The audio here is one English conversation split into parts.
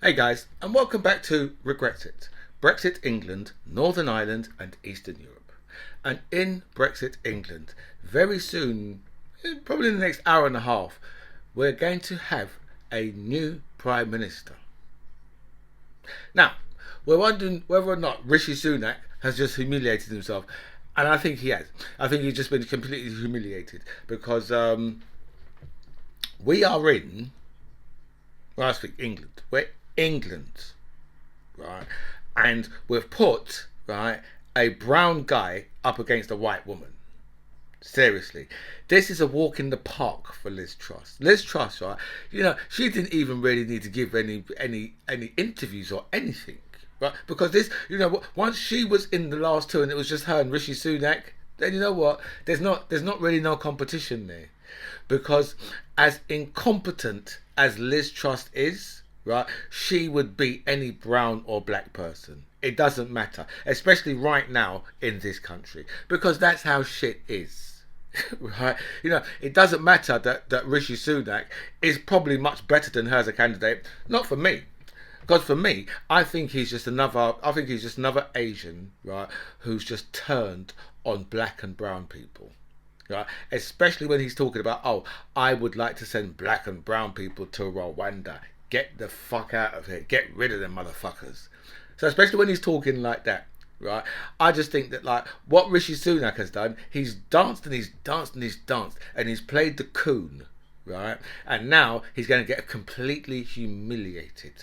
Hey guys, and welcome back to Brexit. Brexit England, Northern Ireland, and Eastern Europe. And in Brexit England, very soon, probably in the next hour and a half, we're going to have a new Prime Minister. Now, we're wondering whether or not Rishi Sunak has just humiliated himself. And I think he has. I think he's just been completely humiliated because we are in, well, I speak England. We're England, right? And we've put, right, a brown guy up against a white woman. Seriously, this is a walk in the park for Liz Truss. Liz Truss, right? She didn't even really need to give any interviews or anything, right? Because this, once she was in the last two and it was just her and Rishi Sunak, then you know what? There's not really no competition there, because as incompetent as Liz Truss is, right, she would beat any brown or black person. It doesn't matter, especially right now in this country, because that's how shit is. Right? It doesn't matter that Rishi Sunak is probably much better than her as a candidate. Not for me. Because for me, I think he's just another Asian, right, who's just turned on black and brown people. Right? Especially when he's talking about, oh, I would like to send black and brown people to Rwanda. Get the fuck out of here. Get rid of them motherfuckers. So especially when he's talking like that, right? I just think that, like, what Rishi Sunak has done, he's danced and he's danced and he's danced and he's played the coon, right? And now he's going to get completely humiliated.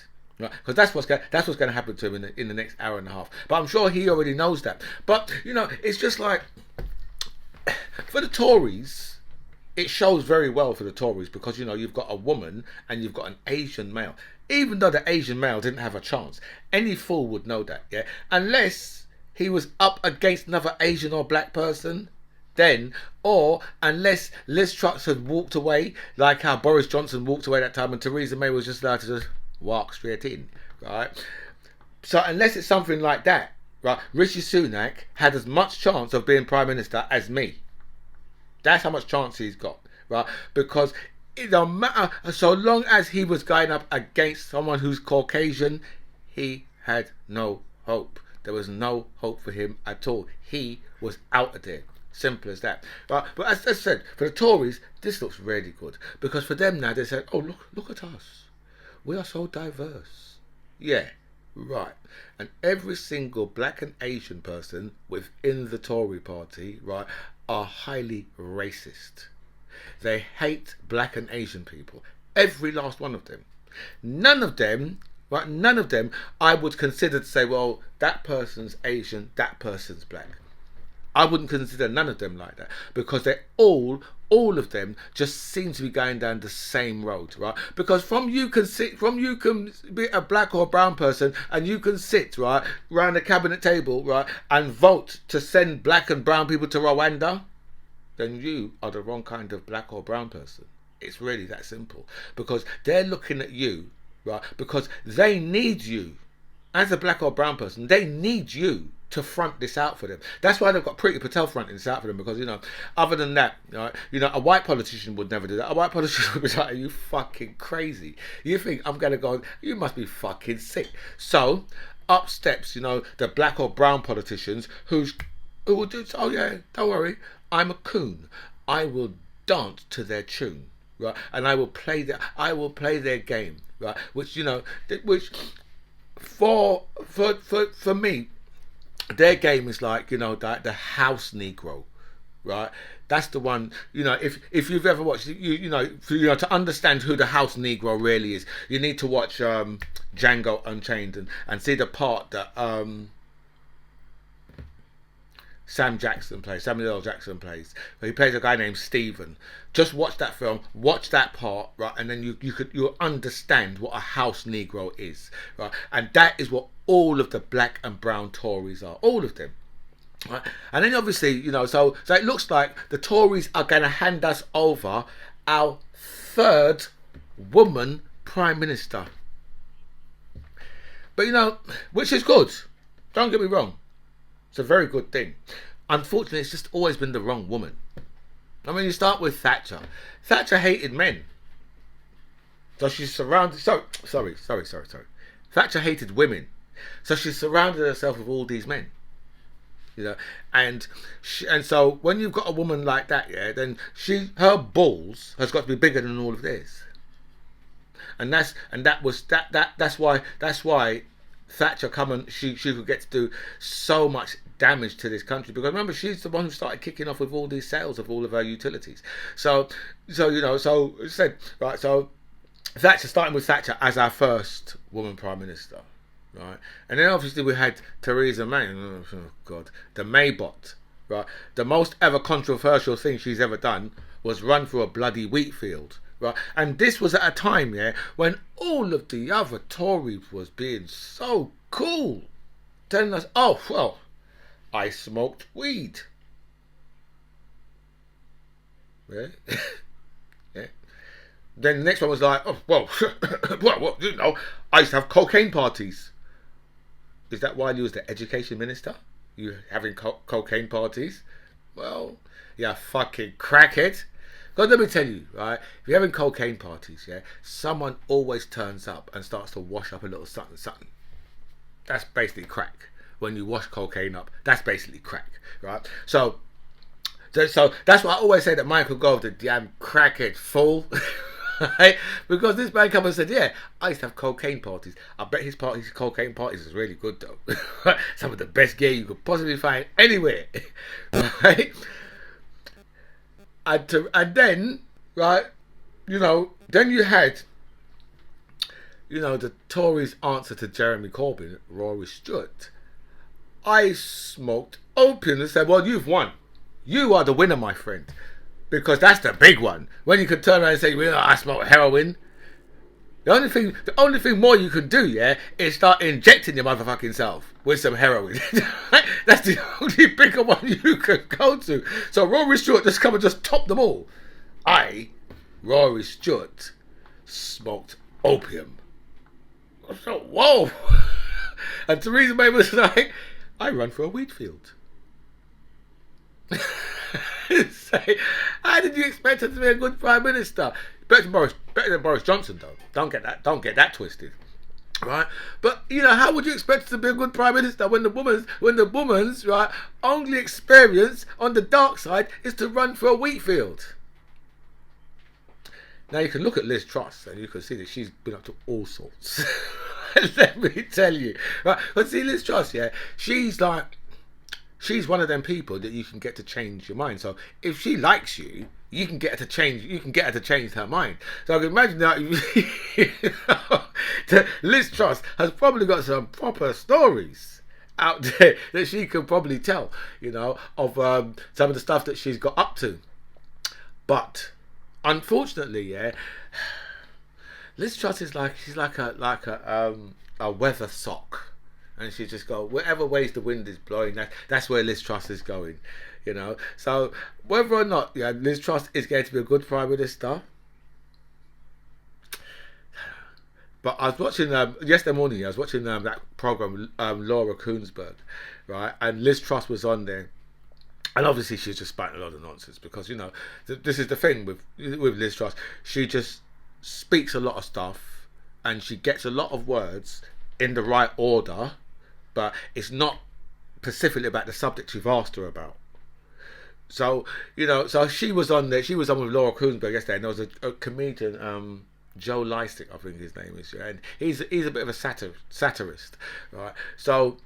Right, because that's what's going to happen to him in the next hour and a half. But I'm sure he already knows that. But it's just like, for the Tories, it shows very well for the Tories because you've got a woman and you've got an Asian male. Even though the Asian male didn't have a chance, any fool would know that, yeah. Unless he was up against another Asian or black person, then, or unless Liz Truss had walked away, like how Boris Johnson walked away that time, and Theresa May was just allowed to just walk straight in, right? So unless it's something like that, right, Rishi Sunak had as much chance of being Prime Minister as me. That's how much chance he's got, right? Because it don't matter, so long as he was going up against someone who's Caucasian, he had no hope. There was no hope for him at all. He was out of there. Simple as that. Right? But as I said, for the Tories, this looks really good. Because for them now, they said, oh, look at us. We are so diverse. Yeah, right. And every single black and Asian person within the Tory party, right, are highly racist. They hate black and Asian people. Every last one of them. None of them, right, I would consider to say, well, that person's Asian, that person's black. I wouldn't consider none of them like that, because they're all of them just seem to be going down the same road, right? Because you can be a black or brown person and you can sit, right, around a cabinet table, right, and vote to send black and brown people to Rwanda, then you are the wrong kind of black or brown person. It's really that simple. Because they're looking at you, right, because they need you. As a black or brown person, they need you to front this out for them. That's why they've got Priti Patel fronting this out for them, because other than that, right, a white politician would never do that. A white politician would be like, are you fucking crazy? You think I'm gonna go, you must be fucking sick. So up steps, the black or brown politicians who will do, oh yeah, don't worry, I'm a coon. I will dance to their tune, right? And I will play their game, right? Which for me, their game is like, the house Negro, right? That's the one, if you've ever watched, to understand who the house Negro really is, you need to watch Django Unchained and see the part that Samuel L. Jackson plays. He plays a guy named Stephen. Just watch that film, watch that part, right, and then you'll understand what a house Negro is, right? And that is what all of the black and brown Tories are, all of them. Right? And then obviously, so it looks like the Tories are going to hand us over our third woman Prime Minister. But which is good. Don't get me wrong. It's a very good thing. Unfortunately, it's just always been the wrong woman. I mean, you start with Thatcher. Thatcher hated men. So she's surrounded. Sorry. Thatcher hated women, so she surrounded herself with all these men. You know, and so when you've got a woman like that, yeah, then her balls has got to be bigger than all of this, and that's why Thatcher come and she could get to do so much damage to this country, because remember, she's the one who started kicking off with all these sales of all of her utilities. So it said, right, so Thatcher, starting with Thatcher as our first woman prime minister, right, and then obviously we had Theresa May. Oh God, the Maybot, right, the most ever controversial thing she's ever done was run through a bloody wheat field. Right, and this was at a time, yeah, when all of the other Tories was being so cool, telling us, oh well, I smoked weed. Yeah. Yeah. Then the next one was like, oh well, well, you know, I used to have cocaine parties. Is that why you was the education minister? You having cocaine parties? Well, yeah, fucking crackhead. Because let me tell you, right, if you're having cocaine parties, yeah, someone always turns up and starts to wash up a little something. That's basically crack. When you wash cocaine up, that's basically crack, right? So that's why I always say that Michael Gove, the damn crackhead fool, right? Because this man come and said, yeah, I used to have cocaine parties. I bet his cocaine parties is really good though. Some of the best gear you could possibly find anywhere, right? And then, right, then you had, the Tories' answer to Jeremy Corbyn, Rory Stewart. I smoked opium and said, well, you've won. You are the winner, my friend. Because that's the big one. When you can turn around and say, well, I smoke heroin. The only thing more you can do, yeah, is start injecting your motherfucking self with some heroin. That's the only bigger one you can go to. So Rory Stewart just come and just top them all. Rory Stewart, smoked opium. I thought, whoa. And Theresa May was like, I run for a wheat field. Say, how did you expect her to be a good prime minister? Better than Boris Johnson, though. Don't get that twisted, right? But how would you expect her to be a good prime minister when the woman's right only experience on the dark side is to run for a wheat field? Now you can look at Liz Truss and you can see that she's been up to all sorts. Let me tell you, right? But see, Liz Truss, yeah, she's one of them people that you can get to change your mind. So if she likes you, you can get her to change. You can get her to change her mind. So I can imagine that Liz Truss has probably got some proper stories out there that she could probably tell. Of some of the stuff that she's got up to. But unfortunately, yeah, Liz Truss is she's like a weather sock. And she just go, whatever ways the wind is blowing, that's where Liz Truss is going, So whether or not Liz Truss is going to be a good prime minister. But I was watching, yesterday morning, I was watching that program, Laura Koonsberg, right? And Liz Truss was on there. And obviously she's just spouting a lot of nonsense because, this is the thing with Liz Truss. She just speaks a lot of stuff and she gets a lot of words in the right order, but it's not specifically about the subject you've asked her about. So, so she was on there. She was on with Laura Koonsberg yesterday, and there was a comedian, Joe Lycett, I think his name is, and he's a bit of a satirist, right? So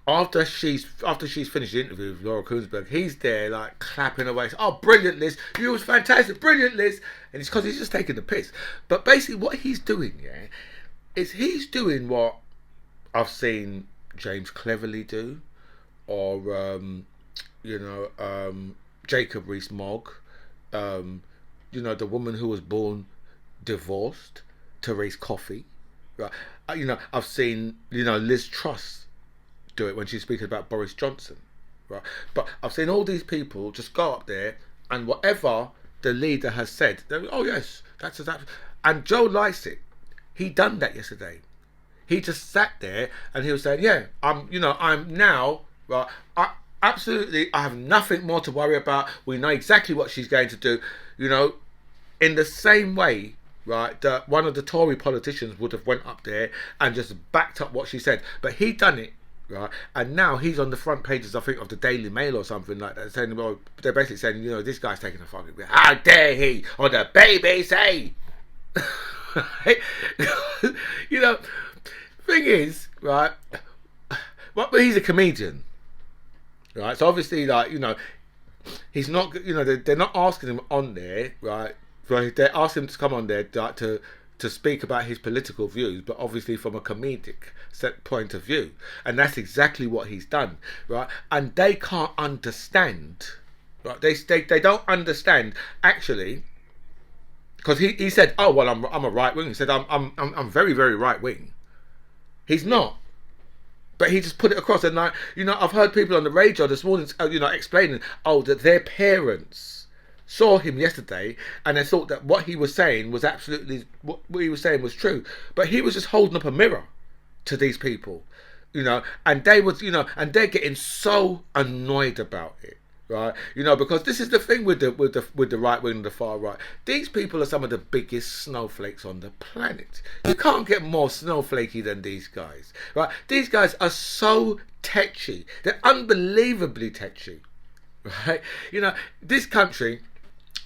after she's finished the interview with Laura Koonsberg, he's there like clapping away. Oh, brilliant, Liz! You was fantastic, brilliant, Liz! And it's because he's just taking the piss. But basically, what he's doing, yeah, is he's doing what I've seen James Cleverly do, or Jacob Rees-Mogg, the woman who was born divorced, Therese Coffey, right? I've seen Liz Truss do it when she's speaking about Boris Johnson, right? But I've seen all these people just go up there and whatever the leader has said, oh yes, that's exactly. And Joe Lycett, he done that yesterday. He just sat there and he was saying, yeah, I'm now, right, I have nothing more to worry about. We know exactly what she's going to do. In the same way right, that one of the Tory politicians would have went up there and just backed up what she said, but he done it, right, and now he's on the front pages, I think, of the Daily Mail or something like that, saying, well, they're basically saying, this guy's taking a fucking, how dare he on the BBC. Thing is, right, but he's a comedian, right, so obviously, like, he's not, they're not asking him on there, right, they're asking him to come on there, like, to speak about his political views, but obviously from a comedic set point of view, and that's exactly what he's done, right, and they can't understand, right, they don't understand, actually, because he said, oh, well, I'm a right wing, he said, I'm very, very right wing. He's not. But he just put it across, and like, I've heard people on the radio this morning, explaining, that their parents saw him yesterday, and they thought that what he was saying was absolutely, what he was saying was true. But he was just holding up a mirror to these people, and they was, and they're getting so annoyed about it. Right, because this is the thing with the right wing and the far right. These people are some of the biggest snowflakes on the planet. You can't get more snowflakey than these guys. Right, these guys are so tetchy. They're unbelievably tetchy. Right, this country.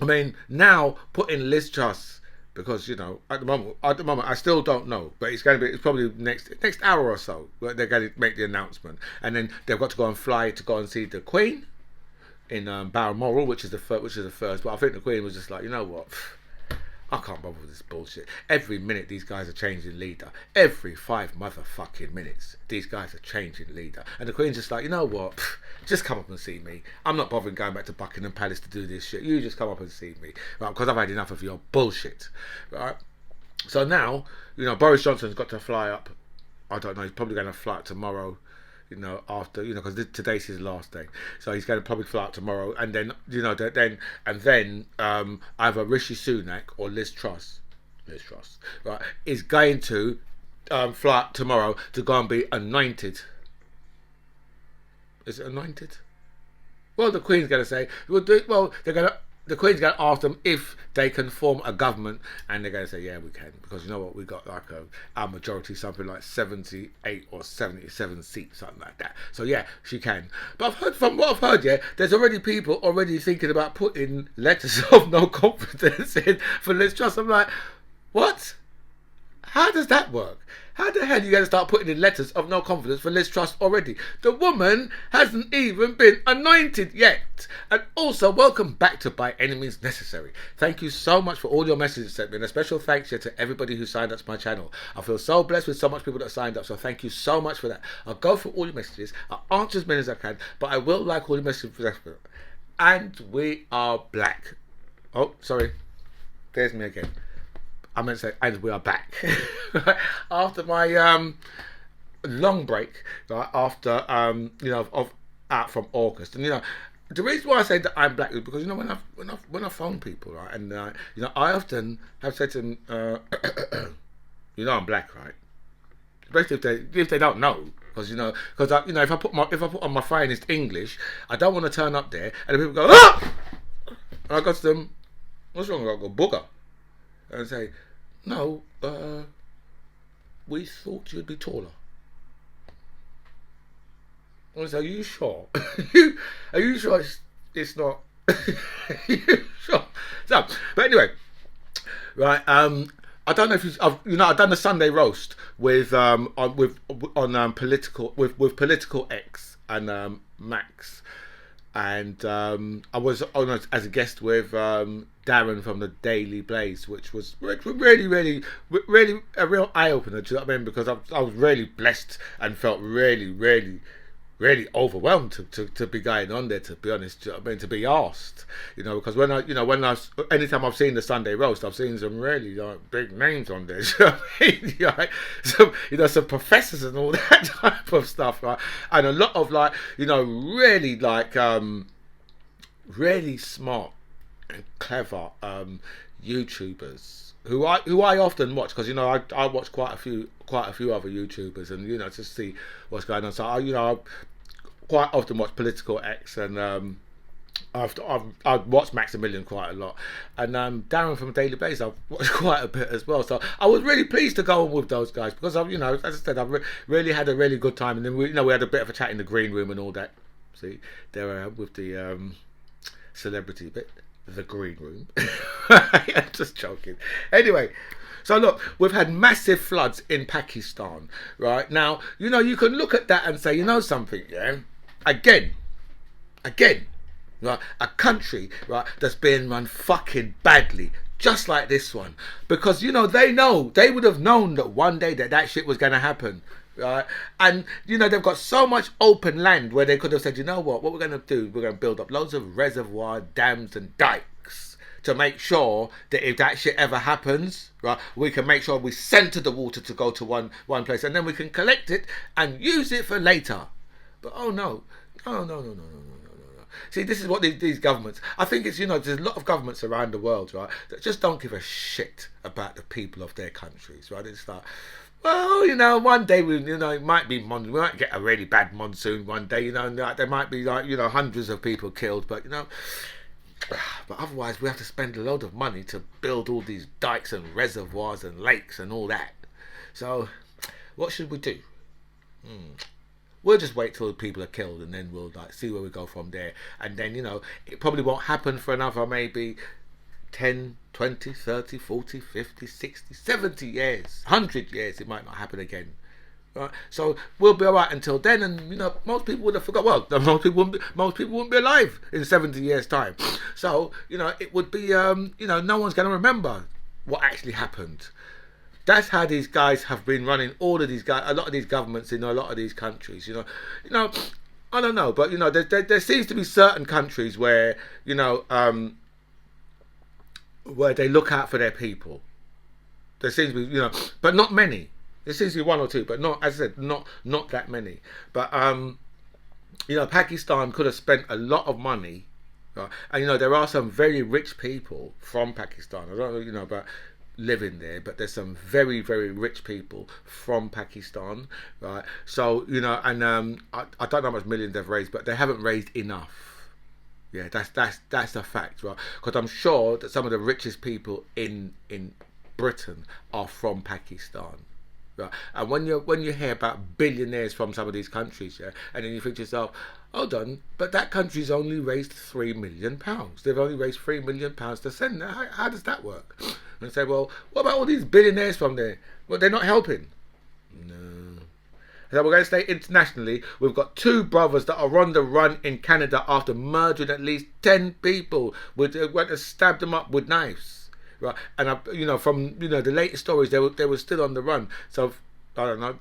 I mean, now putting Liz Truss, because at the moment I still don't know, but it's probably next hour or so they're going to make the announcement, and then they've got to go and see the Queen in Balmoral, which is the first. But I think the Queen was just like, you know what, I can't bother with this bullshit. Every minute these guys are changing leader. Every 5 motherfucking minutes these guys are changing leader. And the Queen's just like, you know what, just come up and see me. I'm not bothering going back to Buckingham Palace to do this shit. You just come up and see me, right? Because I've had enough of your bullshit, right? So now, Boris Johnson's got to fly up. I don't know. He's probably going to fly up tomorrow. After, because today's his last day, so he's going to probably fly out tomorrow, and then, then either Rishi Sunak or Liz Truss, right, is going to fly out tomorrow to go and be anointed. Is it anointed? Well, the Queen's going to say, the Queen's going to ask them if they can form a government, and they're going to say, yeah, we can, because you know what, we got like our majority, something like 78 or 77 seats, something like that. So yeah, she can. But from what I've heard, yeah, there's already people already thinking about putting letters of no confidence in for Liz Truss. I'm like, what? How does that work? How the hell are you going to start putting in letters of no confidence for Liz Truss already? The woman hasn't even been anointed yet. And also, welcome back to By Any Means Necessary. Thank you so much for all your messages sent me. And a special thanks here to everybody who signed up to my channel. I feel so blessed with so much people that signed up. So thank you so much for that. I'll go through all your messages. I'll answer as many as I can. But I will like all your messages. And we are black. Oh, sorry. There's me again. I meant to say, and we are back. After my long break, right, after out from August, and the reason why I say that I'm black is because when I phone people, right, and I often have said to them, I'm black, right? Especially if they don't know, because if I put on my finest English, I don't want to turn up there and the people go, ah! And I go to them, what's wrong? I go, booger, and say, no, we thought you'd be taller. I was like, are you sure? Are you sure it's not? Are you sure? So, but anyway, right. I don't know if I've done the Sunday roast with political X and Max, and I was on as a guest with Darren from the Daily Blaze, which was really, really, really a real eye opener. Do you know what I mean? Because I was really blessed and felt really, really, really overwhelmed to be going on there, to be honest. I mean, to be asked, because anytime I've seen the Sunday roast, I've seen some really big names on there. You know what I mean? Like, some professors and all that type of stuff, right? And a lot of really really smart and clever YouTubers who I often watch, because I watch quite a few other YouTubers, and to see what's going on. So I quite often watch Political X and I've watched Maximilian quite a lot, and Darren from Daily Blaze I've watched quite a bit as well. So I was really pleased to go on with those guys because I've, as I said, I've really had a really good time, and then we had a bit of a chat in the green room and all that. See, there with the celebrity bit, the green room. I'm just joking. Anyway. So look, we've had massive floods in Pakistan, right? Now, you can look at that and say, something, yeah? Again, right? A country, right, that's being run fucking badly, just like this one. Because, they would have known that one day that shit was going to happen, right? And, they've got so much open land where they could have said, what we're going to do, we're going to build up loads of reservoir dams and dikes to make sure that if that shit ever happens, right, we can make sure we center the water to go to one place, and then we can collect it and use it for later. But no. See, this is what these governments. I think it's there's a lot of governments around the world, right, that just don't give a shit about the people of their countries, right? It's like, well, one day it might be we might get a really bad monsoon one day, and there might be hundreds of people killed, but but otherwise we have to spend a load of money to build all these dikes and reservoirs and lakes and all that. So what should we do? We'll just wait till the people are killed, and then we'll see where we go from there. And then it probably won't happen for another maybe 10, 20, 30, 40, 50, 60, 70 years, 100 years. It might not happen again. Right? So we'll be alright until then, and most people would have forgot. Well, most people wouldn't be alive in 70 years' time. So it would be no one's going to remember what actually happened. That's how these guys have been running. A lot of these governments in a lot of these countries. I don't know, but there seems to be certain countries where where they look out for their people. There seems to be but not many. There seems to be one or two, but not, as I said, not that many. But Pakistan could have spent a lot of money, right? And there are some very rich people from Pakistan. I don't know about living there, but there's some very, very rich people from Pakistan, right? So and I don't know how much millions they've raised, but they haven't raised enough. Yeah, that's a fact, right? Because I'm sure that some of the richest people in Britain are from Pakistan. Right. And when you hear about billionaires from some of these countries, yeah, and then you think to yourself, hold on, but that country's only raised £3 million. They've only raised £3 million to send. How does that work? And say, well, what about all these billionaires from there? Well, they're not helping. No. So we're going to stay internationally. We've got two brothers that are on the run in Canada after murdering at least 10 people. Went and stabbed them up with knives. Right, and from the latest stories, they were still on the run. So I don't know.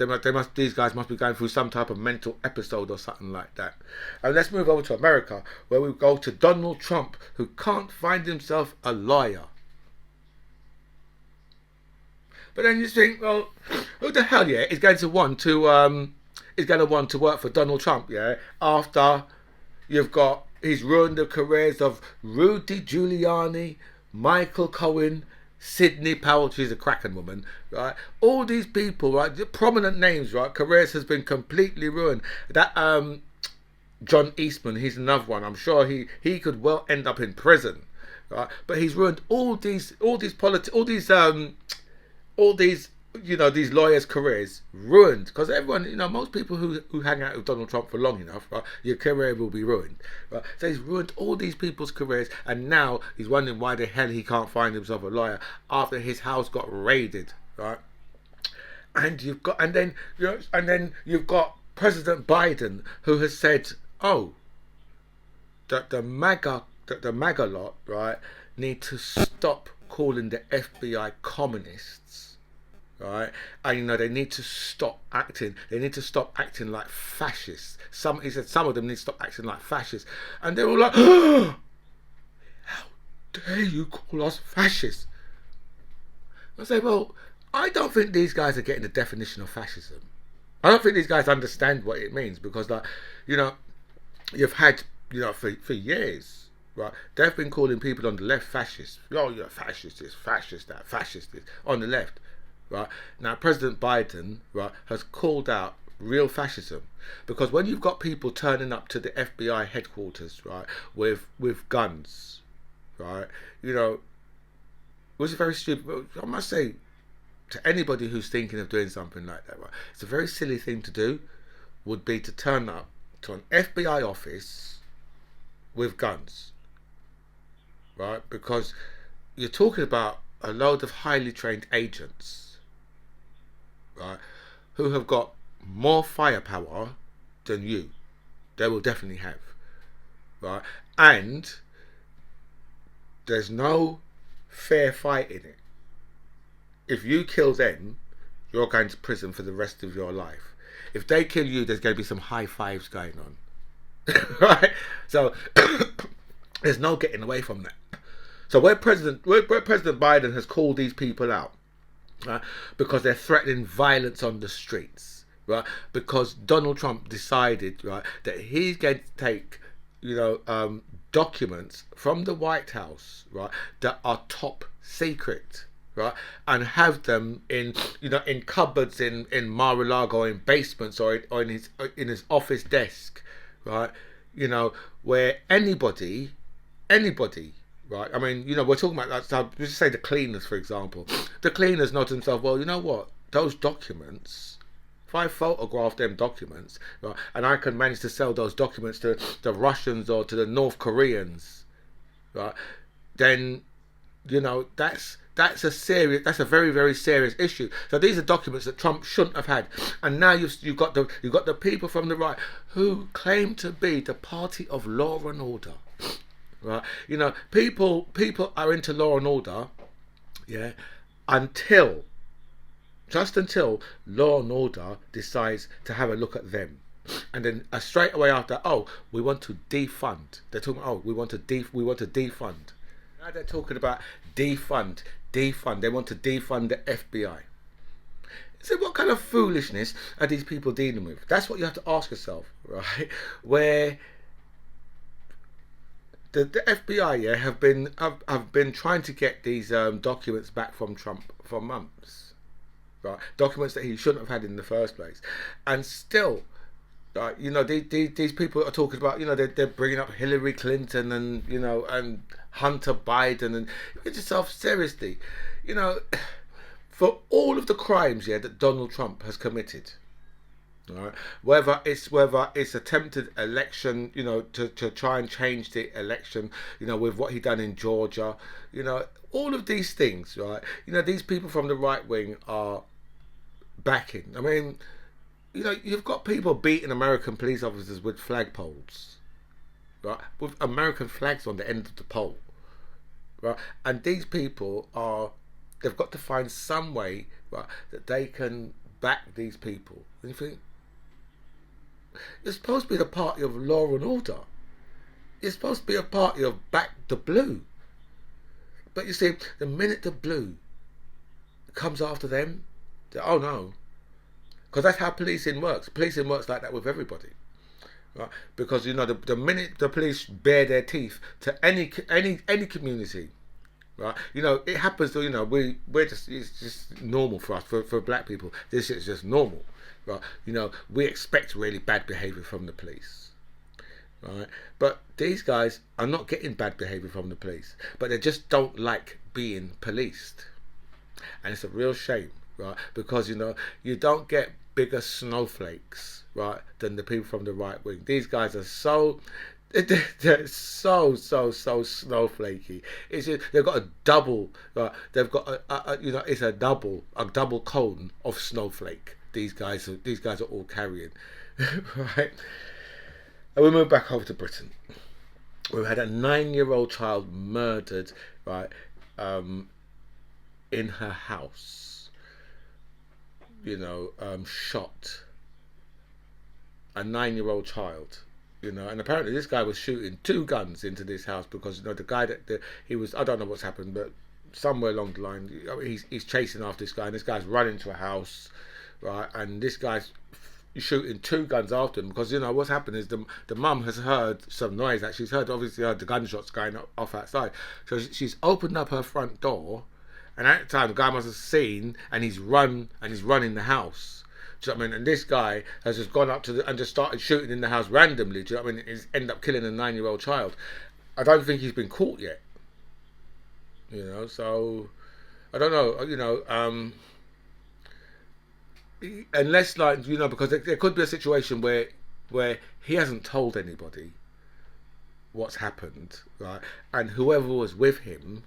These guys must be going through some type of mental episode or something like that. And let's move over to America, where we go to Donald Trump, who can't find himself a lawyer. But then you think, well, who the hell, is going to want to work for Donald Trump, after he's ruined the careers of Rudy Giuliani, Michael Cohen, Sidney Powell, she's a cracking woman, right? All these people, right? The prominent names, right? Careers has been completely ruined. That John Eastman, he's another one. I'm sure he could well end up in prison, right? But he's ruined all these these lawyers' careers ruined, because everyone, most people who hang out with Donald Trump for long enough, right, your career will be ruined, right? So he's ruined all these people's careers, and now he's wondering why the hell he can't find himself a lawyer after his house got raided, right? And then you've got President Biden, who has said, that the MAGA lot, right, need to stop calling the FBI communists. Right, and they need to stop acting. They need to stop acting like fascists. He said some of them need to stop acting like fascists, and they're all like, "How dare you call us fascists?" I say, well, I don't think these guys are getting the definition of fascism. I don't think these guys understand what it means, because you've had for years. Right, they've been calling people on the left fascists. Oh, you're fascist, this, fascist, that, fascist, this, on the left. Right, now President Biden, right, has called out real fascism, because when you've got people turning up to the FBI headquarters, right, with guns, right, you know, it was very stupid. I must say, to anybody who's thinking of doing something like that, right, it's a very silly thing to do. Would be to turn up to an FBI office with guns, right? Because you're talking about a load of highly trained agents, right, who have got more firepower than you. They will definitely have, right? And there's no fair fight in it. If you kill them, you're going to prison for the rest of your life. If they kill you, there's going to be some high fives going on, right? So there's no getting away from that. So where President Biden has called these people out, right, because they're threatening violence on the streets, right? Because Donald Trump decided, right, that he's going to take, documents from the White House, right, that are top secret, right, and have them in cupboards in Mar-a-Lago, in basements, or in his office desk, right, where anybody, right, I mean, we're talking about that. So let's say the cleaners, for example. The cleaners nod to themselves, well, you know what, those documents, if I photograph them documents, right, and I can manage to sell those documents to the Russians or to the North Koreans, right, then that's a very, very serious issue. So these are documents that Trump shouldn't have had, and now you've got the people from the right who claim to be the party of law and order, right? People are into law and order, yeah, just until law and order decides to have a look at them. And then straight away after, we want to defund. They're talking, we want to defund. Now they're talking about defund. They want to defund the FBI. So what kind of foolishness are these people dealing with? That's what you have to ask yourself, right? Where the FBI have been trying to get these documents back from Trump for months, right? Documents that he shouldn't have had in the first place, and still. These people are talking about, they're bringing up Hillary Clinton and Hunter Biden, and you get yourself seriously, for all of the crimes, that Donald Trump has committed, right? Whether it's attempted election, to try and change the election, with what he done in Georgia, all of these things, right? These people from the right wing are backing. I mean, you've got people beating American police officers with flagpoles, right? With American flags on the end of the pole, right? And these people they've got to find some way, right, that they can back these people. And you think, you're supposed to be the party of law and order. You're supposed to be a party of back the blue. But you see, the minute the blue comes after them, oh no. Because that's how policing works. Policing works like that with everybody, right? Because the minute the police bare their teeth to any community, right? It happens. We're just, it's just normal for us, for black people. This is just normal, right? We expect really bad behaviour from the police, right? But these guys are not getting bad behaviour from the police, but they just don't like being policed, and it's a real shame. Right, because you don't get bigger snowflakes, right, than the people from the right wing. These guys are they're so snowflakey. It's just, they've got a double, right? They've got it's a double cone of snowflake. These guys are all carrying, right? And we move back over to Britain. We've had a 9-year-old child murdered, right, in her house. Shot. A 9-year-old child, and apparently this guy was shooting 2 guns into this house because the guy he was, I don't know what's happened, but somewhere along the line he's chasing after this guy, and this guy's running to a house, right, and this guy's shooting 2 guns after him because what's happened is the mum has heard some noise that she's heard the gunshots going off outside, so she's opened up her front door. And at the time, the guy must have seen, and he's run in the house, Do you know what I mean? And this guy has just gone up to and just started shooting in the house randomly. Do you know what I mean? He's end up killing a 9-year-old child. I don't think he's been caught yet. So I don't know. Unless because there could be a situation where he hasn't told anybody what's happened, right? And whoever was with him,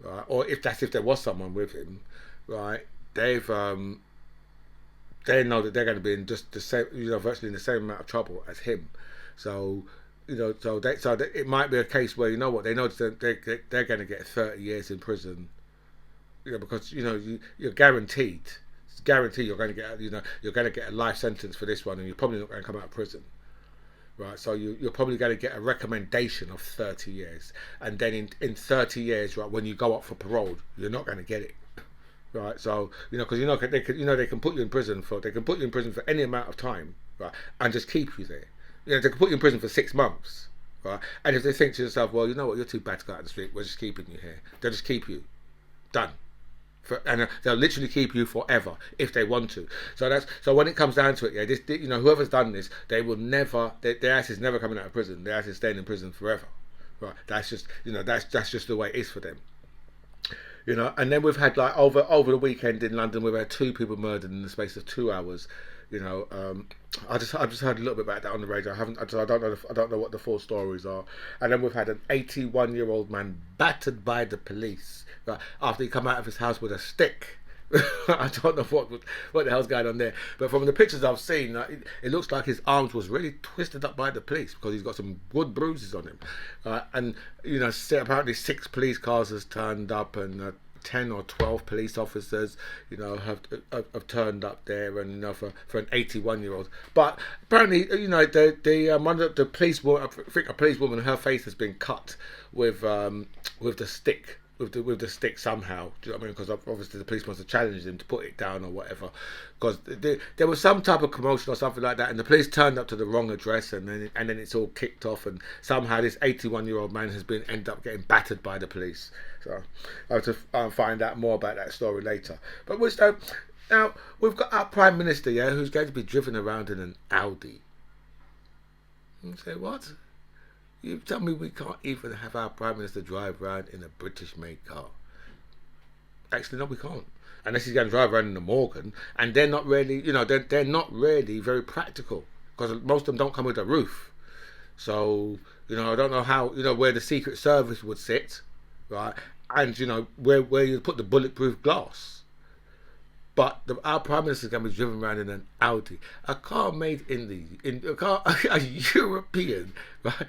right, or if there was someone with him, right, they know that they're going to be in just the same, virtually in the same amount of trouble as him. So, it might be a case where they know that they're going to get 30 years in prison, because you're guaranteed. It's guaranteed you're going to get you're going to get a life sentence for this one, and you're probably not going to come out of prison. Right, so you're probably going to get a recommendation of 30 years, and then in 30 years, right, when you go up for parole, you're not going to get it. Right, so because they can put you in prison for any amount of time, right, and just keep you there. They can put you in prison for 6 months, right, and if they think to yourself, well, you know what, you're too bad to go out in the street, we're just keeping you here. They'll just keep you, done. And they'll literally keep you forever if they want to. So when it comes down to it, whoever's done this, they will never. Their ass is never coming out of prison. Their ass is staying in prison forever. Right? That's just that's just the way it is for them. And then we've had over the weekend in London, we've had 2 people murdered in the space of 2 hours. I just heard a little bit about that on the radio. I don't know what the full stories are. And then we've had an 81-year-old man battered by the police, right, after he come out of his house with a stick. I don't know what the hell's going on there. But from the pictures I've seen, it looks like his arms was really twisted up by the police, because he's got some good bruises on him. And apparently 6 police cars has turned up, and 10 or 12 police officers, have turned up there, and for an 81-year-old. But apparently, one of the police woman, I think a police woman, her face has been cut with the stick. With the stick somehow, do you know what I mean? Because obviously the police must have challenged him to put it down or whatever. Because there was some type of commotion or something like that, and the police turned up to the wrong address, and then it's all kicked off, and somehow this 81-year-old man has ended up getting battered by the police. So I'll have to find out more about that story later. But now we've got our Prime Minister, who's going to be driven around in an Audi. You say what? You tell me we can't even have our Prime Minister drive around in a British-made car? Actually, no, we can't. Unless he's going to drive around in a Morgan, and they're not really, they're not really very practical, because most of them don't come with a roof. So, I don't know how, where the Secret Service would sit, right? And where you put the bulletproof glass. But our Prime Minister is going to be driven around in an Audi, a car made a European, right?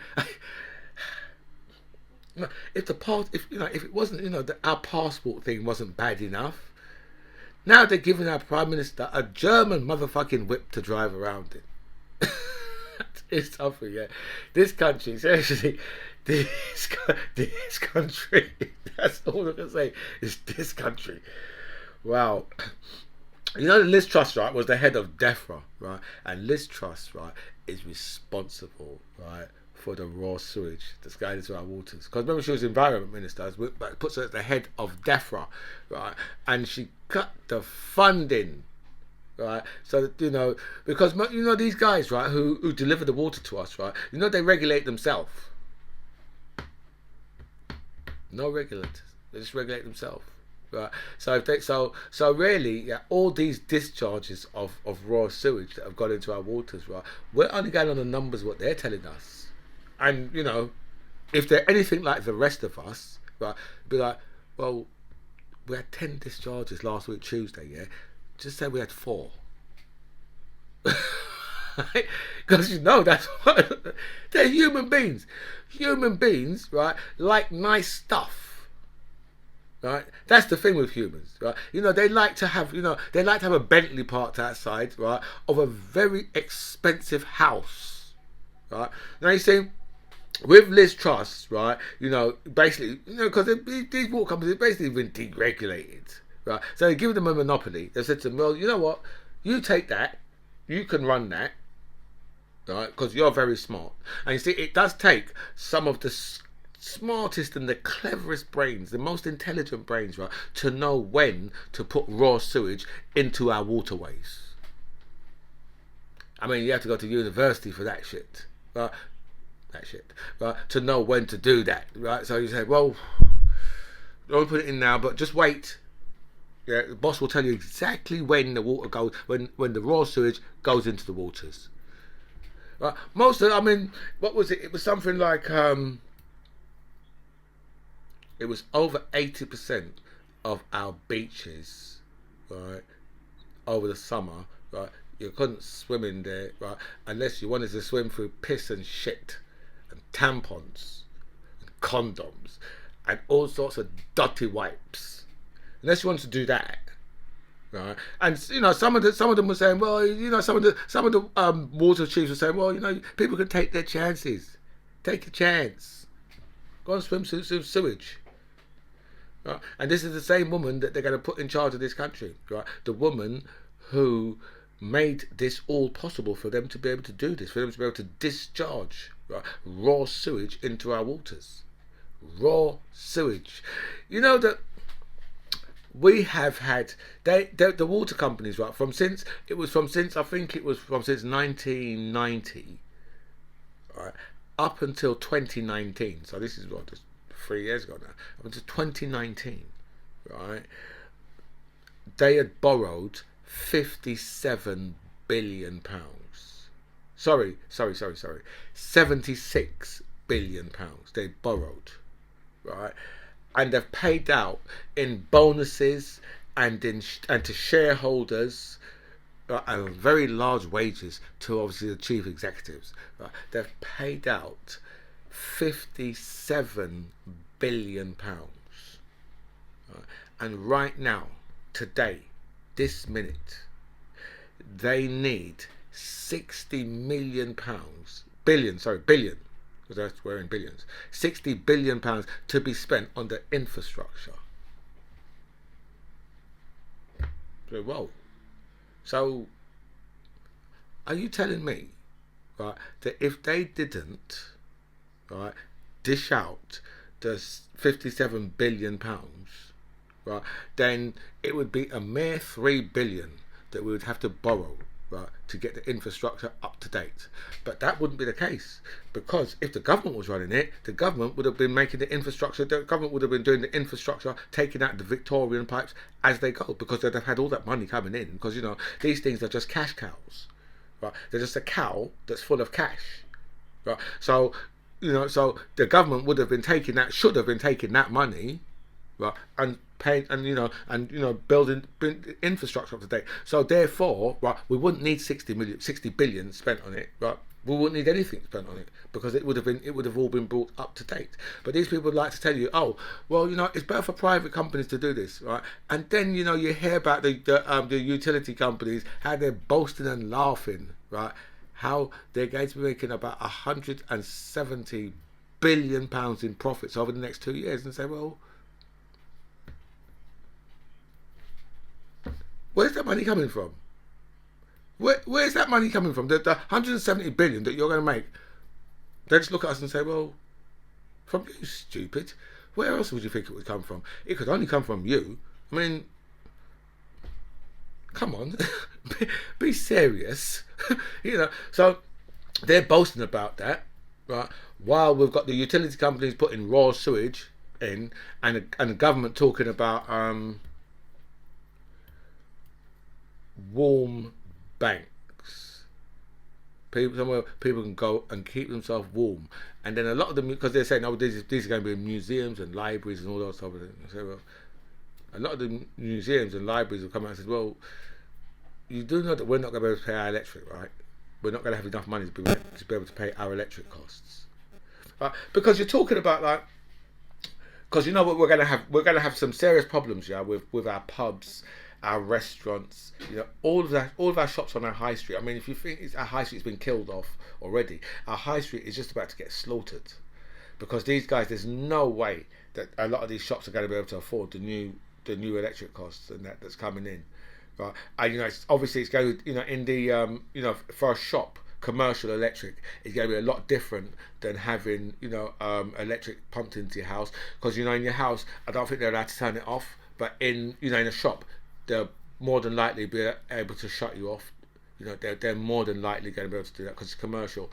If it wasn't, our passport thing wasn't bad enough, now they're giving our Prime Minister a German motherfucking whip to drive around in. It's tough, yeah. This country, seriously, this country. That's all I can say. Is this country. Wow. Liz Truss, right, was the head of DEFRA, right? And Liz Truss, right, is responsible, right, for the raw sewage that's going into our waters. Because remember, she was Environment Minister, but puts her at the head of DEFRA, right? And she cut the funding, right? So that, because these guys, right, who deliver the water to us, right, they regulate themselves. No regulators. They just regulate themselves. Right. So really, all these discharges of raw sewage that have gone into our waters, right, we're only going on the numbers what they're telling us. And if they're anything like the rest of us, right, be like, well, we had 10 discharges last week Tuesday, yeah. Just say we had 4. Because that's what they're human beings. Human beings, right, like nice stuff. Right, that's the thing with humans, right? They like to have, a Bentley parked outside, right, of a very expensive house, right? Now you see, with Liz Truss, right, basically, because these water companies have basically been deregulated, right? So they give them a monopoly. They said to them, well, you know what? You take that, you can run that, right? Because you're very smart. And you see, it does take some of the smartest and the cleverest brains, the most intelligent brains, right, to know when to put raw sewage into our waterways. I mean, you have to go to university for that shit. Right? That shit. Right? To know when to do that. Right? So you say, well, don't put it in now, but just wait. Yeah, the boss will tell you exactly when the water goes, when the raw sewage goes into the waters. Right? Most of, I mean, what was it? It was something like, it was over 80% of our beaches, right, over the summer, right, you couldn't swim in there, right, unless you wanted to swim through piss and shit, and tampons, and condoms, and all sorts of dirty wipes. Unless you wanted to do that, right? And you know, some of them were saying, well, you know, some of the water chiefs were saying, well, you know, people can take their chances, take a chance, go and swim through sewage. Right? And this is the same woman that they're going to put in charge of this country, right? The woman who made this all possible for them to be able to do this, for them to be able to discharge, right, raw sewage into our waters. Raw sewage. You know that we have had the water companies, right, since I think it was since 1990, right, up until 2019. So this is what, just 3 years ago now. Up until 2019, right, they had borrowed 57 billion pounds. Sorry. 76 billion pounds they borrowed, right? And they've paid out in bonuses and to shareholders, and very large wages to obviously the chief executives. Right? They've paid out 57 billion pounds. Right? And right now, today, this minute, they need 60 million pounds, billion, because we're in billions, 60 billion pounds to be spent on the infrastructure. So, whoa. So, are you telling me, right, that if they didn't, right, dish out the 57 billion pounds, right, then it would be a mere 3 billion that we would have to borrow, right, to get the infrastructure up to date. But that wouldn't be the case, because if the government was running it, the government would have been making the infrastructure, the government would have been doing the infrastructure, taking out the Victorian pipes as they go, because they'd have had all that money coming in, because, you know, these things are just cash cows, right? They're just a cow that's full of cash, right? So, you know, so the government would have been taking that, should have been taking that money, right, and paying, and building infrastructure up to date. So therefore, right, we wouldn't need 60 billion spent on it, right? We wouldn't need anything spent on it, because it would have all been brought up to date. But these people would like to tell you, oh, well, you know, it's better for private companies to do this, right? And then, you know, you hear about the utility companies, how they're boasting and laughing, right? How they're going to be making about 170 billion pounds in profits over the next 2 years, and say, well, where's that money coming from? Where's that money coming from? The 170 billion that you're going to make, they just look at us and say, well, from you, stupid. Where else would you think it would come from? It could only come from you. I mean, come on, be serious. You know, so they're boasting about that, right? While we've got the utility companies putting raw sewage in, and the government talking about warm banks. Somewhere people can go and keep themselves warm, and then a lot of them, because they're saying, oh, these are going to be museums and libraries and all that stuff. So, well, a lot of the museums and libraries will come out and say, well, you do know that we're not going to be able to pay our electric, right? We're not going to have enough money to be able to pay our electric costs, because you're talking about, like, because you know what, we're going to have some serious problems, yeah, with our pubs, our restaurants, you know, all of our shops on our high street. I mean, if you think our high street's been killed off already, our high street is just about to get slaughtered, because these guys, there's no way that a lot of these shops are going to be able to afford the new electric costs and that's coming in, right? And, you know, obviously it's going to, you know, in the for a shop, commercial electric is going to be a lot different than having, you know, electric pumped into your house, because, you know, in your house, I don't think they're allowed to turn it off, but in, you know, in a shop, they'll more than likely be able to shut you off, they're more than likely going to be able to do that because it's commercial,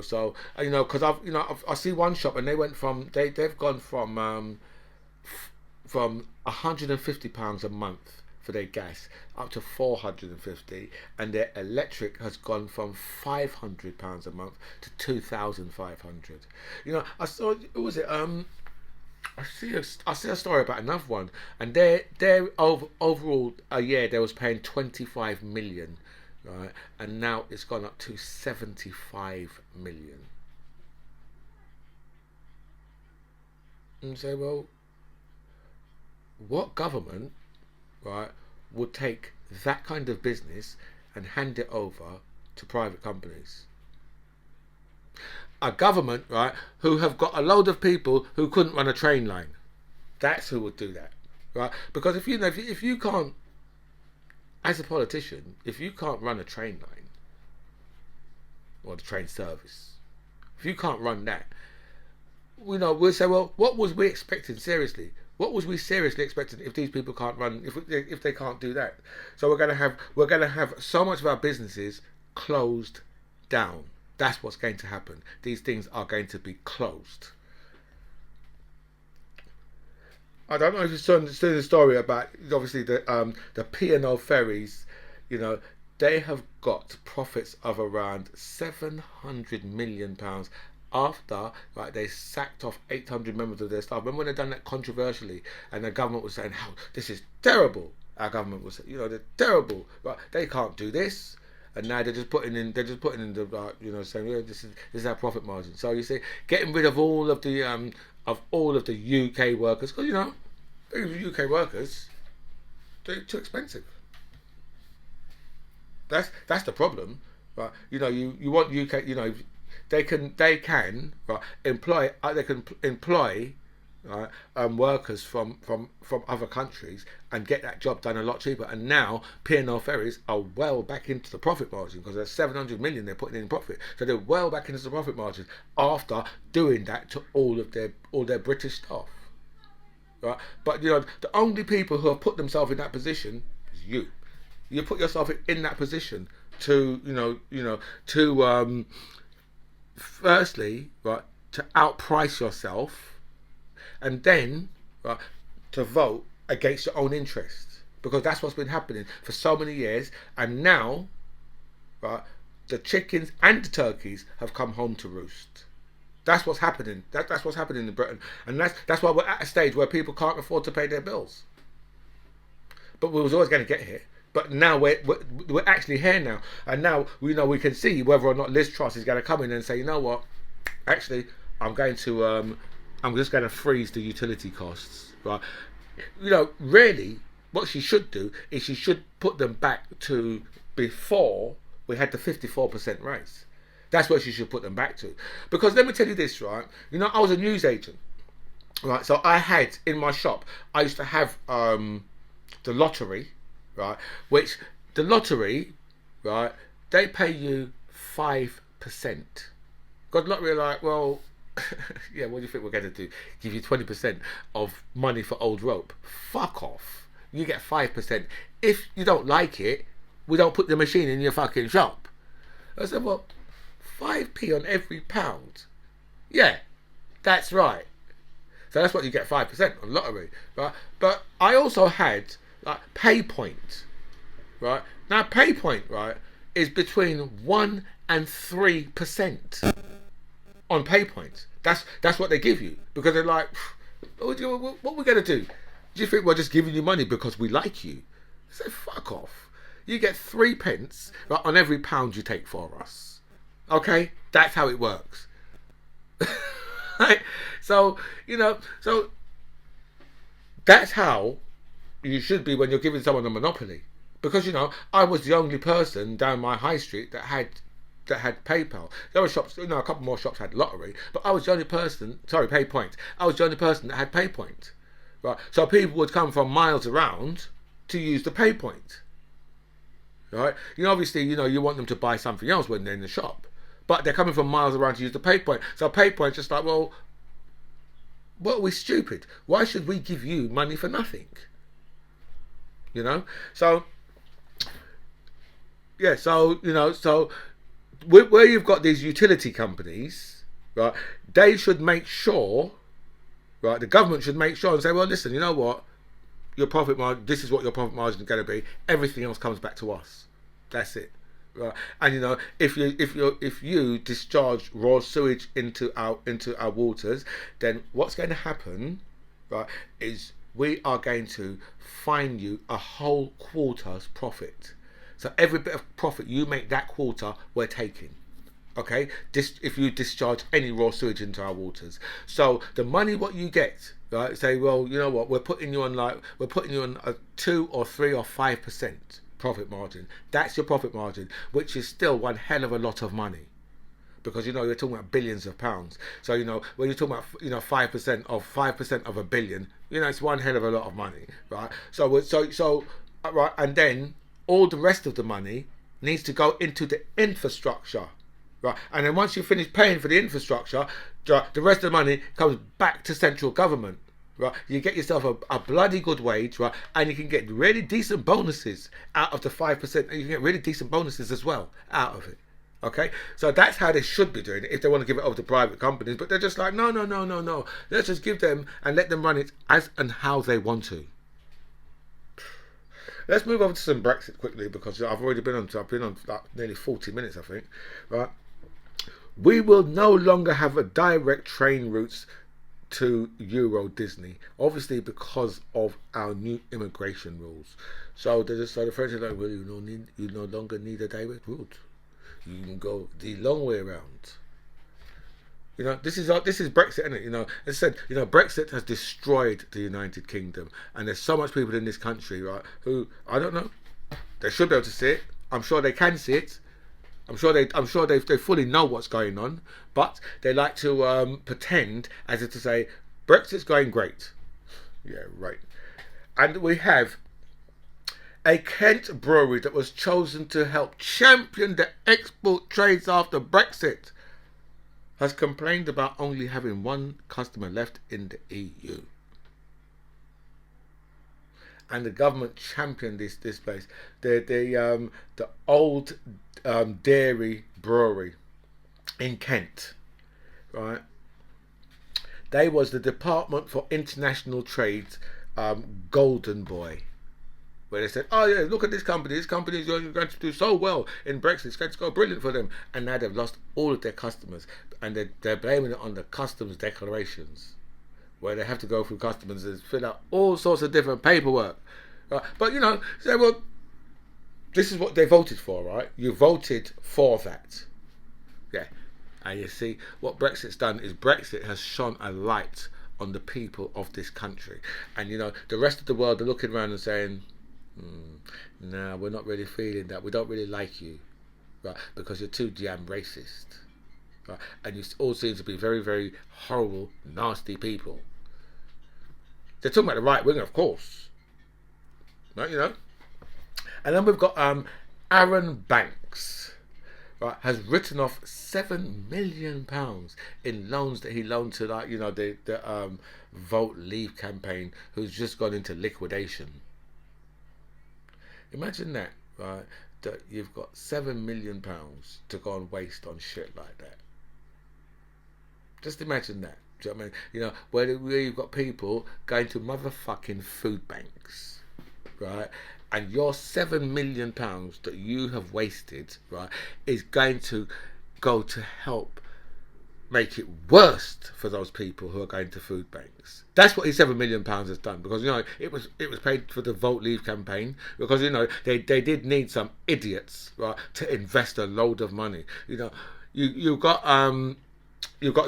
So because I see one shop and they went from they've gone from £150 a month for their gas up to 450, and their electric has gone from £500 a month to 2,500. I saw, who was it? I see a story about another one, and their overall a year they was paying 25 million, right, and now it's gone up to 75 million. And say, well, what government, right, would take that kind of business and hand it over to private companies? A government, right, who have got a load of people who couldn't run a train line. That's who would do that, right? Because if you can't, as a politician, if you can't run a train line or the train service, if you can't run that, we'll say, well, what was we expecting seriously? What was we seriously expecting if these people can't run, if they can't do that? So we're gonna have so much of our businesses closed down. That's what's going to happen. These things are going to be closed. I don't know if you saw the story about obviously the P&O ferries. They have got profits of around £700 million after, right, they sacked off 800 members of their staff. Remember when they done that controversially, and the government was saying, "How this is terrible." Our government was, they're terrible. Right, they can't do this. And now they're just putting in the saying, yeah, this is our profit margin. So you see, getting rid of all of the UK workers, because UK workers, they're too expensive. That's the problem, right? You want UK, they can right, employ right, workers from other countries and get that job done a lot cheaper. And now P&O ferries are well back into the profit margin because there's 700 million they're putting in profit. So they're well back into the profit margin after doing that to all their British staff. Right? But the only people who have put themselves in that position is you. You put yourself in that position to firstly, right, to outprice yourself, and then, right, to vote against your own interests, because that's what's been happening for so many years. And now, right, the chickens and the turkeys have come home to roost. That's what's happening. That's what's happening in Britain, and that's why we're at a stage where people can't afford to pay their bills. But we was always going to get here. But now we're actually here now, and now we can see whether or not Liz Truss is going to come in and say, you know what, actually, I'm just going to freeze the utility costs, right? Really, what she should do is she should put them back to before we had the 54% raise. That's what she should put them back to. Because let me tell you this, right? I was a newsagent, right? So I had in my shop, I used to have the lottery. Right, which the lottery, right, they pay you 5%. God, lottery are like, well, yeah, what do you think we're going to do? Give you 20% of money for old rope? Fuck off. You get 5%. If you don't like it, we don't put the machine in your fucking shop. I said, well, 5p on every pound. Yeah, that's right. So that's what you get, 5% on lottery, right? But I also had like PayPoint, right? Now PayPoint, right, is between 1 and 3% on PayPoint. That's what they give you, because they're like, what are we gonna do? Do you think we're just giving you money because we like you? I say, fuck off. You get 3p, right, on every pound you take for us. Okay, that's how it works. Right? So that's how you should be when you're giving someone a monopoly, because I was the only person down my high street that had PayPal. There were shops, a couple more shops had lottery, but I was the only person. Sorry, PayPoint. I was the only person that had PayPoint, right? So people would come from miles around to use the PayPoint, right? Obviously, you want them to buy something else when they're in the shop, but they're coming from miles around to use the PayPoint. So PayPoint's just like, well, what are we, stupid? Why should we give you money for nothing? So yeah. So where you've got these utility companies, right? They should make sure, right? The government should make sure and say, well, listen, you know what? Your profit margin. This is what your profit margin is going to be. Everything else comes back to us. That's it. Right. And if you discharge raw sewage into our waters, then what's going to happen, right, is we are going to fine you a whole quarter's profit. So every bit of profit you make that quarter, we're taking. Okay, if you discharge any raw sewage into our waters, so the money what you get, right? Say, well, you know what? We're putting you on a 2 or 3 or 5% profit margin. That's your profit margin, which is still one hell of a lot of money, because you're talking about billions of pounds. So when you're talking about 5% of a billion, it's one hell of a lot of money, right? So right, and then all the rest of the money needs to go into the infrastructure. Right, and then once you finish paying for the infrastructure, the rest of the money comes back to central government. Right, you get yourself a bloody good wage, right, and you can get really decent bonuses out of the 5%, and you can get really decent bonuses as well out of it. Okay, so that's how they should be doing it if they want to give it over to private companies. But they're just like, no, no, no, no, no. Let's just give them and let them run it as and how they want to. Let's move over to some Brexit quickly, because I've been on like nearly 40 minutes, I think. Right. We will no longer have a direct train routes to Euro Disney, obviously because of our new immigration rules. So the French are like, well, you no longer need a direct route. You can go the long way around. This is Brexit, isn't it? As I said, Brexit has destroyed the United Kingdom, and there's so much people in this country, right, who I don't know. They should be able to see it. I'm sure they can see it. I'm sure they fully know what's going on, but they like to pretend as if to say Brexit's going great. Yeah, right. And we have a Kent brewery that was chosen to help champion the export trades after Brexit has complained about only having one customer left in the EU. And the government championed this place. The old dairy brewery in Kent, right? They was the Department for International Trade's golden boy, where they said, oh yeah, look at this company. This company is going to do so well in Brexit. It's going to go brilliant for them. And now they've lost all of their customers, and they're blaming it on the customs declarations, where they have to go through customs and fill out all sorts of different paperwork. But say, well, this is what they voted for, right? You voted for that. Yeah. And you see, what Brexit's done is Brexit has shone a light on the people of this country. And, the rest of the world are looking around and saying, no, we're not really feeling that. We don't really like you, right? Because you're too damn racist. Right? And you all seem to be very, very horrible, nasty people. They're talking about the right wing, of course. Right, And then we've got Aaron Banks, right, has written off £7 million in loans that he loaned to, like, the Vote Leave campaign, who's just gone into liquidation. Imagine that, right? That you've got £7 million to go and waste on shit like that. Just imagine that. Do you know what I mean? Where you've got people going to motherfucking food banks, right? And your £7 million that you have wasted, right, is going to go to help make it worse for those people who are going to food banks. That's what his £7 million has done, because it was paid for the Vote Leave campaign, because they did need some idiots, right, to invest a load of money. You've got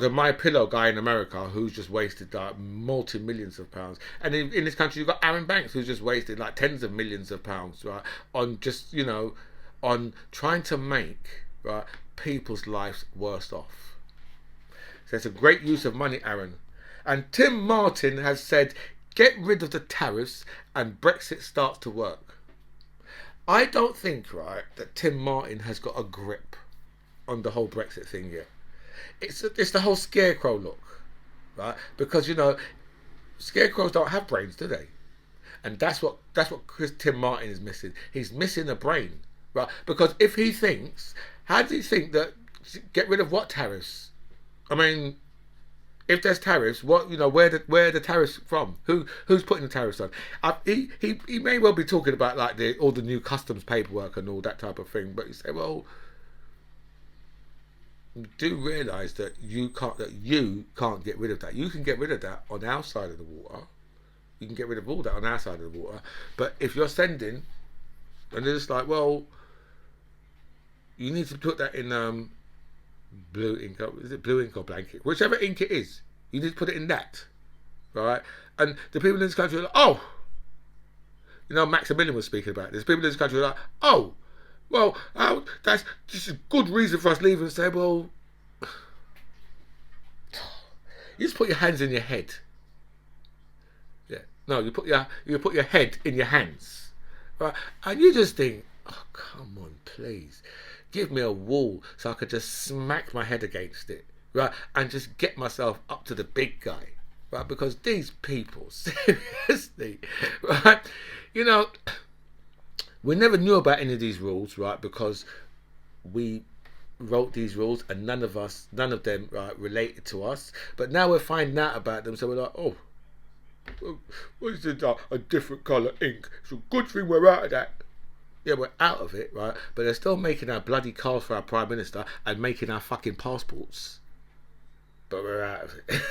the My Pillow guy in America who's just wasted like multi-millions of pounds, and in this country you've got Aaron Banks who's just wasted like tens of millions of pounds, right, on just on trying to make, right, people's lives worse off. So it's a great use of money, Aaron. And Tim Martin has said, get rid of the tariffs and Brexit starts to work. I don't think, right, that Tim Martin has got a grip on the whole Brexit thing yet. It's the whole scarecrow look, right? Because scarecrows don't have brains, do they? And that's what Tim Martin is missing. He's missing a brain, right? Because if he thinks, how does he think that get rid of what tariffs? I mean, if there's tariffs, what where are the tariffs from? Who's putting the tariffs on? He may well be talking about like all the new customs paperwork and all that type of thing, but you say, well, do realise that you can't get rid of that. You can get rid of that on our side of the water. You can get rid of all that on our side of the water. But if you're sending, and they're just like, well, you need to put that in blue ink. Is it blue ink or blank ink? Whichever ink it is, you need to put it in that, right? And the people in this country are like, oh, Maximilian was speaking about this. People in this country are like, oh, well, that's just a good reason for us leaving. And say, well, you just put your hands in your head. Yeah, no, you put your head in your hands, right? And you just think, oh, come on, please, give me a wall so I could just smack my head against it, right, and just get myself up to the big guy, right? Because these people, seriously, right? We never knew about any of these rules, right? Because we wrote these rules and none of them, right, related to us. But now we're finding out about them, so we're like, oh, what is it? A different colour ink. It's a good thing we're out of that. Yeah, we're out of it, right? But they're still making our bloody cars for our Prime Minister and making our fucking passports. But we're out of it.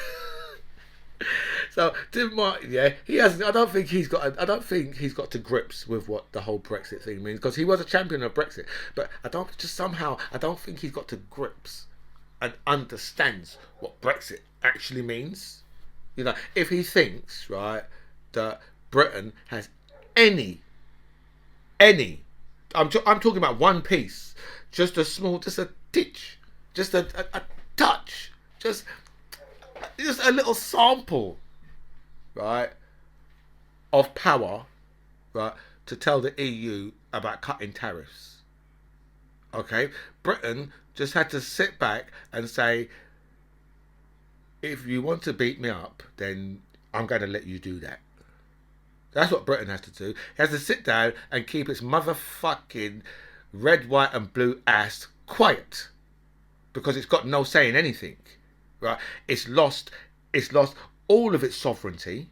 So Tim Martin, yeah, he hasn't. I don't think he's got to grips with what the whole Brexit thing means, because he was a champion of Brexit. But I don't think he's got to grips and understands what Brexit actually means. If he thinks, right, that Britain has any, I'm talking about one piece, just a titch, just a touch, just a little sample, right, of power, right, to tell the EU about cutting tariffs. Okay, Britain just had to sit back and say, if you want to beat me up, then I'm going to let you do that. That's what Britain has to do. It has to sit down and keep its motherfucking red, white and blue ass quiet, because it's got no say in anything. Right? It's lost all of its sovereignty.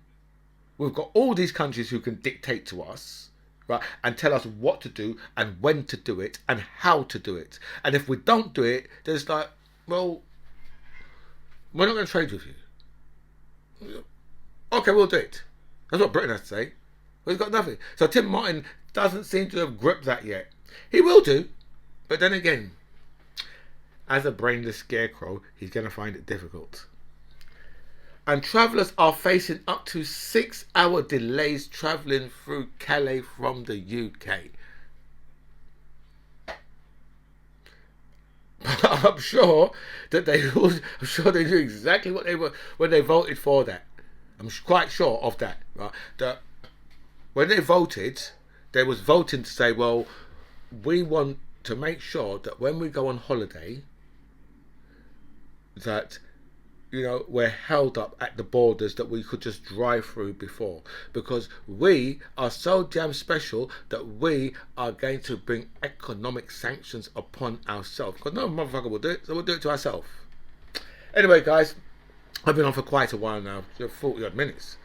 We've got all these countries who can dictate to us, right, and tell us what to do and when to do it and how to do it. And if we don't do it, then it's like, well, we're not going to trade with you. Okay, we'll do it. That's what Britain has to say. Well, he's got nothing. So Tim Martin doesn't seem to have gripped that yet. He will do, but then again, as a brainless scarecrow, he's going to find it difficult. And travellers are facing up to 6-hour delays travelling through Calais from the UK. I'm sure they knew exactly what they were when they voted for that. I'm quite sure of that, right? That when they voted, they was voting to say, well, we want to make sure that when we go on holiday, that we're held up at the borders that we could just drive through before, because we are so damn special that we are going to bring economic sanctions upon ourselves, because no motherfucker will do it, so we'll do it to ourselves. Anyway, guys, I've been on for quite a while now, 40 odd minutes,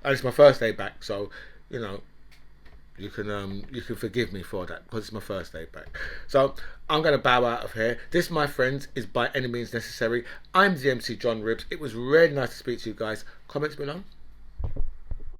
and it's my first day back, so you can forgive me for that, because it's my first day back. So I'm going to bow out of here. This, my friends, is By Any Means Necessary. I'm the MC John Ribbs. It was really nice to speak to you guys. Comments below.